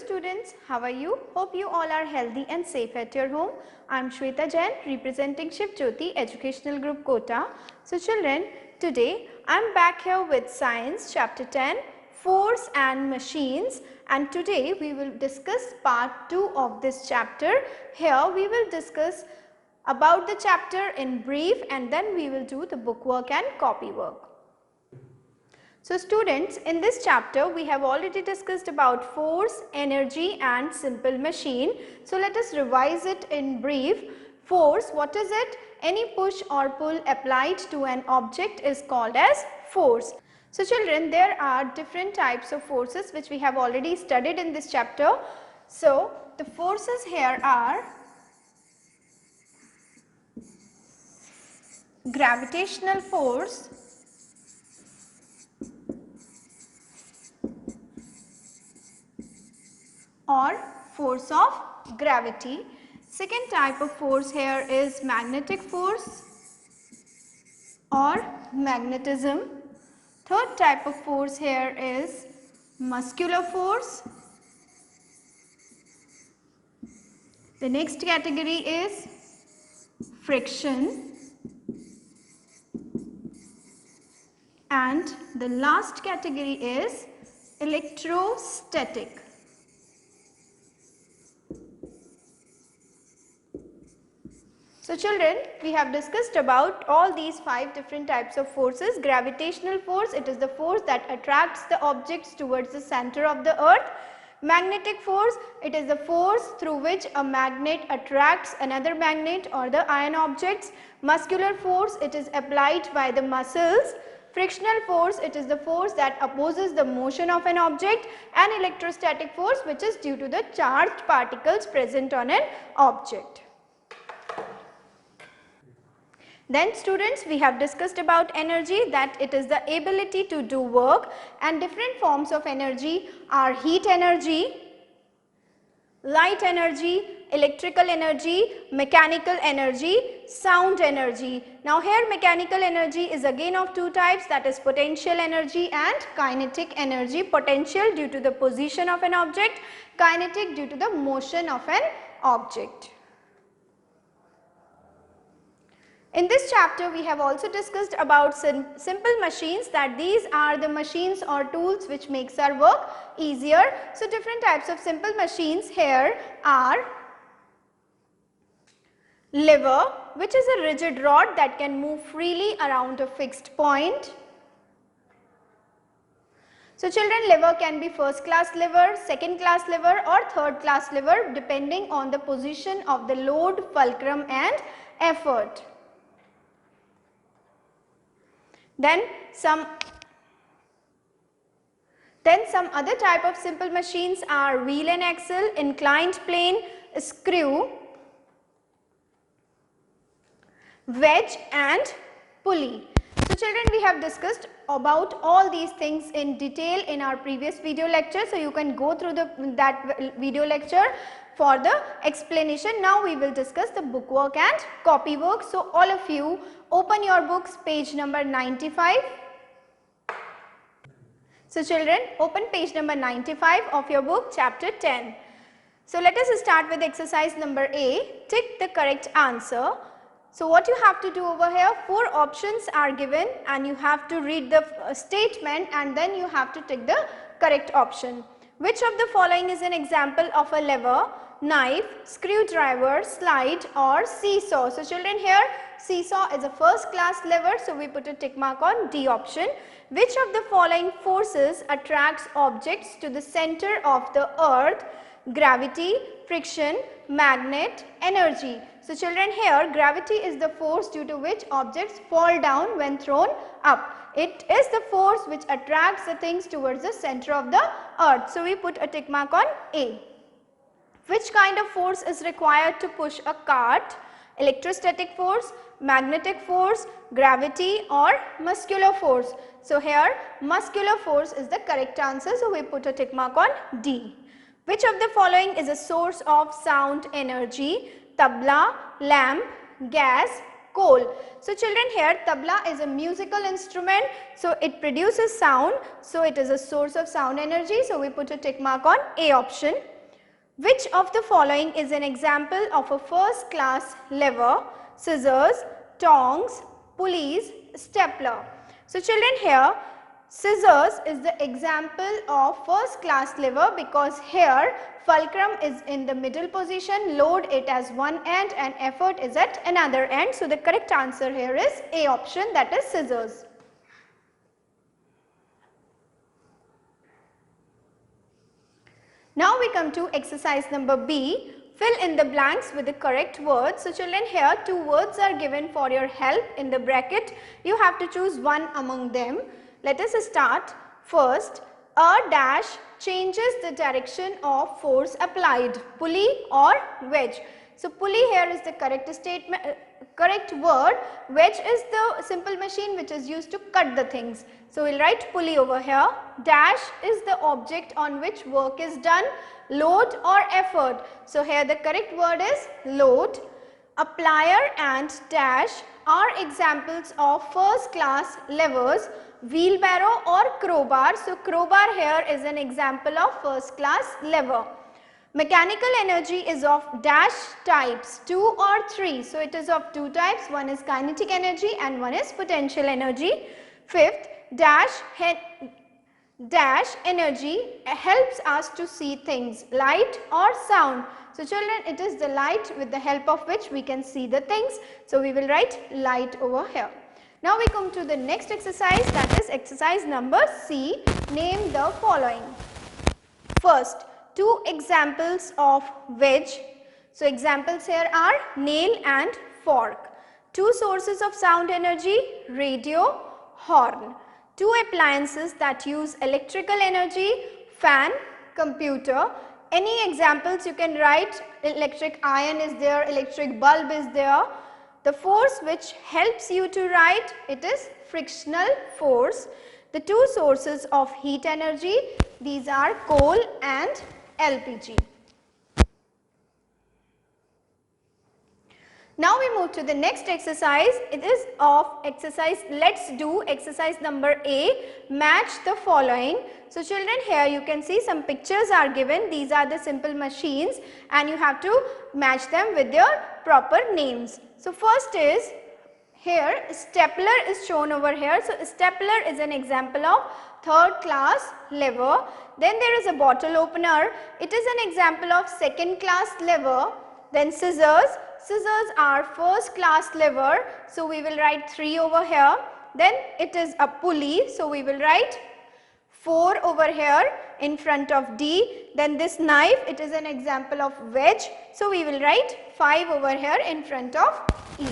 students, how are you? Hope you all are healthy and safe at your home. I am Shweta Jain representing Shiv Jyoti Educational Group Kota. So children, today I am back here with Science chapter 10, Force and Machines, and today we will discuss part 2 of this chapter. Here we will discuss about the chapter in brief and then we will do the bookwork and copy work. So students, in this chapter we have already discussed about force, energy and simple machine. So let us revise it in brief. Force, what is it? Any push or pull applied to an object is called as force. So children, there are different types of forces which we have already studied in this chapter. So the forces here are gravitational force, or force of gravity. Second type of force here is magnetic force or magnetism. Third type of force here is muscular force. The next category is friction, and the last category is electrostatic. So children, we have discussed about all these 5 different types of forces. Gravitational force, it is the force that attracts the objects towards the center of the earth. Magnetic force, it is the force through which a magnet attracts another magnet or the iron objects. Muscular force, it is applied by the muscles. Frictional force, it is the force that opposes the motion of an object, and electrostatic force, which is due to the charged particles present on an object. Then students, we have discussed about energy, that it is the ability to do work, and different forms of energy are heat energy, light energy, electrical energy, mechanical energy, sound energy. Now here mechanical energy is again of 2 types, that is potential energy and kinetic energy. Potential due to the position of an object, kinetic due to the motion of an object. In this chapter we have also discussed about simple machines, that these are the machines or tools which makes our work easier. So different types of simple machines here are lever, which is a rigid rod that can move freely around a fixed point. So children, lever can be first class lever, second class lever or third class lever depending on the position of the load, fulcrum and effort. Then some other type of simple machines are wheel and axle, inclined plane, screw, wedge and pulley. So children, we have discussed about all these things in detail in our previous video lecture. So you can go through that video lecture for the explanation. Now we will discuss the bookwork and copy work. So all of you open your books, page number 95. So children, open page number 95 of your book, chapter 10. So let us start with exercise number A. Tick the correct answer. So what you have to do over here, 4 options are given and you have to read the statement and then you have to tick the correct option. Which of the following is an example of a lever, knife, screwdriver, slide or seesaw? So children, here seesaw is a first class lever, so we put a tick mark on D option. Which of the following forces attracts objects to the center of the earth? Gravity, friction, magnet, energy. So children, here gravity is the force due to which objects fall down when thrown up. It is the force which attracts the things towards the center of the earth. So we put a tick mark on A. Which kind of force is required to push a cart? Electrostatic force, magnetic force, gravity or muscular force? So here muscular force is the correct answer, so we put a tick mark on D. Which of the following is a source of sound energy? Tabla, lamp, gas, coal. So children, here tabla is a musical instrument, so it produces sound, so it is a source of sound energy, so we put a tick mark on A option. Which of the following is an example of a first class lever? Scissors, tongs, pulleys, stapler. So children, here scissors is the example of first class lever because here fulcrum is in the middle position, load it as one end and effort is at another end. So the correct answer here is A option, that is scissors. Now we come to exercise number B. Fill in the blanks with the correct words. So children, here two words are given for your help in the bracket. You have to choose one among them. Let us start. First, a dash changes the direction of force applied, pulley or wedge. So pulley here is the correct statement, correct word. Wedge is the simple machine which is used to cut the things. So we will write pulley over here. Dash is the object on which work is done, load or effort. So here the correct word is load. A plier and dash are examples of first class levers, wheelbarrow or crowbar. So crowbar here is an example of first class lever. Mechanical energy is of dash types, 2 or 3. So it is of 2 types, one is kinetic energy and one is potential energy. Fifth, dash energy helps us to see things, light or sound. So children, it is the light with the help of which we can see the things. So we will write light over here. Now we come to the next exercise, that is exercise number C. Name the following. First, two examples of wedge. So examples here are nail and fork. Two sources of sound energy, radio, horn. Two appliances that use electrical energy, fan, computer. Any examples you can write, electric iron is there, electric bulb is there. The force which helps you to write, it is frictional force. The two sources of heat energy, these are coal and LPG. Now we move to the next exercise. It is of exercise, let's do exercise number A, match the following. So children, here you can see some pictures are given. These are the simple machines and you have to match them with their proper names. So first is, here stapler is shown over here. So stapler is an example of third class lever. Then there is a bottle opener. It is an example of second class lever. Then scissors. Scissors are first class lever. So we will write 3 over here. Then it is a pulley. So we will write 4 over here in front of D. Then this knife, it is an example of wedge. So we will write 5 over here in front of E.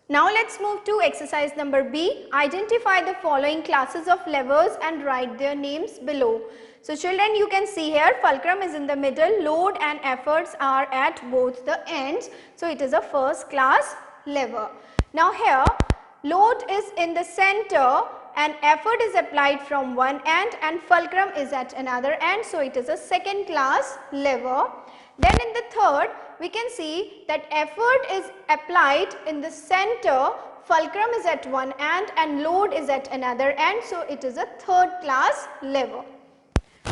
Now let's move to exercise number B. Identify the following classes of levers and write their names below. So children, you can see here fulcrum is in the middle, load and efforts are at both the ends. So it is a first class lever. Now here load is in the center and effort is applied from one end and fulcrum is at another end. So it is a second class lever. Then in the third, we can see that effort is applied in the center, fulcrum is at one end and load is at another end. So it is a third class lever.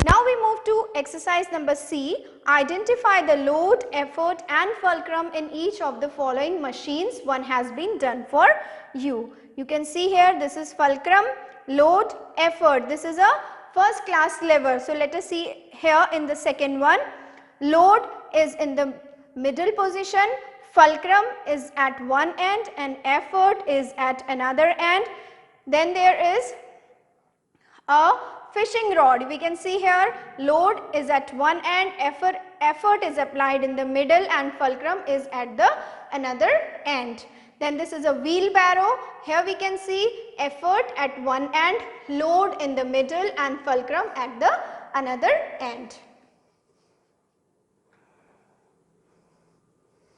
Now we move to exercise number C. Identify the load, effort and fulcrum in each of the following machines. One has been done for you. You can see here this is fulcrum, load, effort. This is a first class lever. So let us see here in the second one. Load is in the middle position, fulcrum is at one end and effort is at another end. Then there is a fishing rod. We can see here load is at one end, effort is applied in the middle and fulcrum is at the another end. Then this is a wheelbarrow. Here we can see effort at one end, load in the middle and fulcrum at the another end.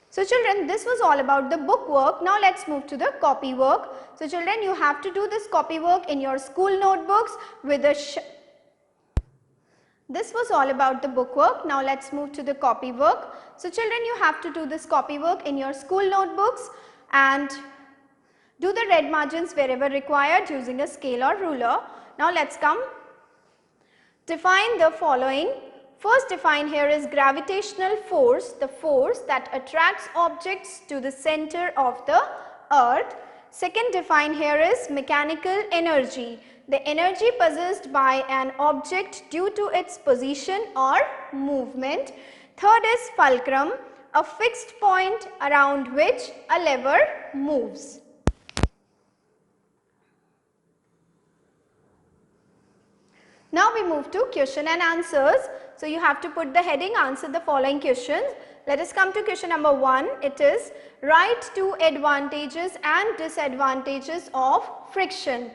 So children, this was all about the book work. Now let's move to the copy work. So children, you have to do this copy work in your school notebooks with a this was all about the book work. Now let's move to the copy work. So children, you have to do this copy work in your school notebooks and Do the red margins wherever required using a scale or ruler. Now let's come define the following. First define here is gravitational force, the force that attracts objects to the center of the earth. Second define here is mechanical energy, the energy possessed by an object due to its position or movement. Third is fulcrum, a fixed point around which a lever moves. Now we move to question and answers. So you have to put the heading, answer the following questions. Let us come to question number 1. It is write 2 advantages and disadvantages of friction.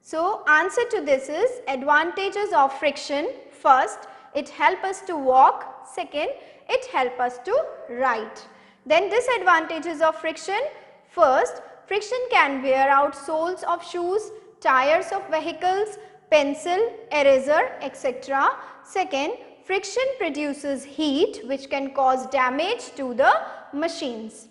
So answer to this is advantages of friction. First, it helps us to walk. Second, it helps us to write. Then disadvantages of friction. First, friction can wear out soles of shoes, tires of vehicles, pencil, eraser, etc. Second, friction produces heat which can cause damage to the machines.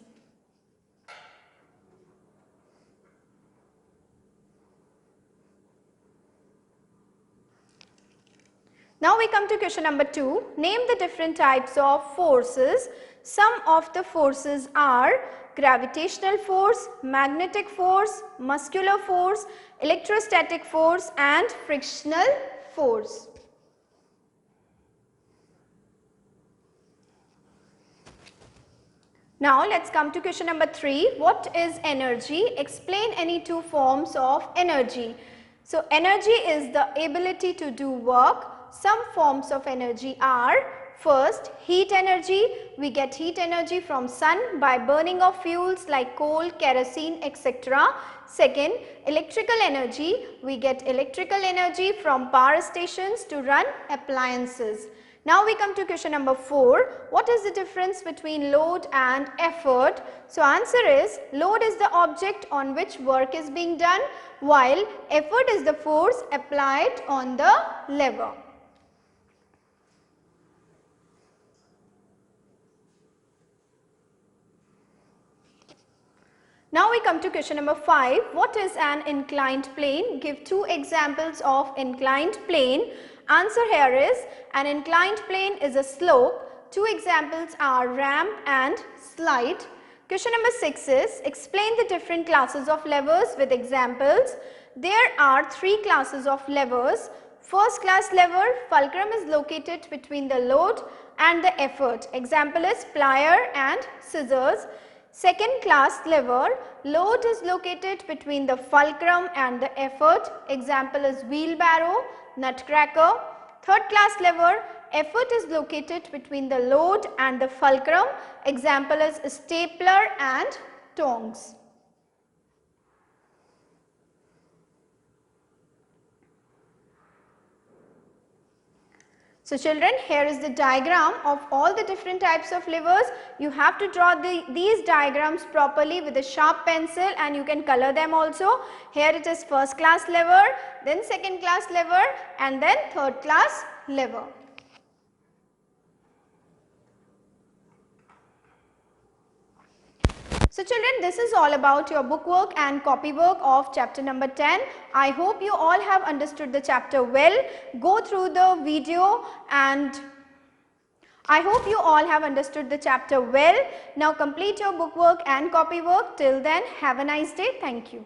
Now we come to question number 2. Name the different types of forces. Some of the forces are gravitational force, magnetic force, muscular force, electrostatic force and frictional force. Now let's come to question number 3. What is energy? Explain any 2 forms of energy. So energy is the ability to do work. Some forms of energy are: first, heat energy. We get heat energy from sun by burning of fuels like coal, kerosene, etc. Second, electrical energy. We get electrical energy from power stations to run appliances. Now we come to question number 4. What is the difference between load and effort? So answer is, load is the object on which work is being done, while effort is the force applied on the lever. Now we come to question number 5. What is an inclined plane? Give 2 examples of inclined plane. Answer here is, an inclined plane is a slope. 2 examples are ramp and slide. Question number 6 is, explain the different classes of levers with examples. There are 3 classes of levers. First class lever, fulcrum is located between the load and the effort. Example is plier and scissors. Second class lever, load is located between the fulcrum and the effort. Example is wheelbarrow, nutcracker. Third class lever, effort is located between the load and the fulcrum. Example is stapler and tongs. So children, here is the diagram of all the different types of levers. You have to draw these diagrams properly with a sharp pencil, and you can color them also. Here it is first class lever, then second class lever and then third class lever. So children, this is all about your book work and copy work of chapter number 10. I hope you all have understood the chapter well. Go through the video and I hope you all have understood the chapter well. Now complete your book work and copy work. Till then, have a nice day. Thank you.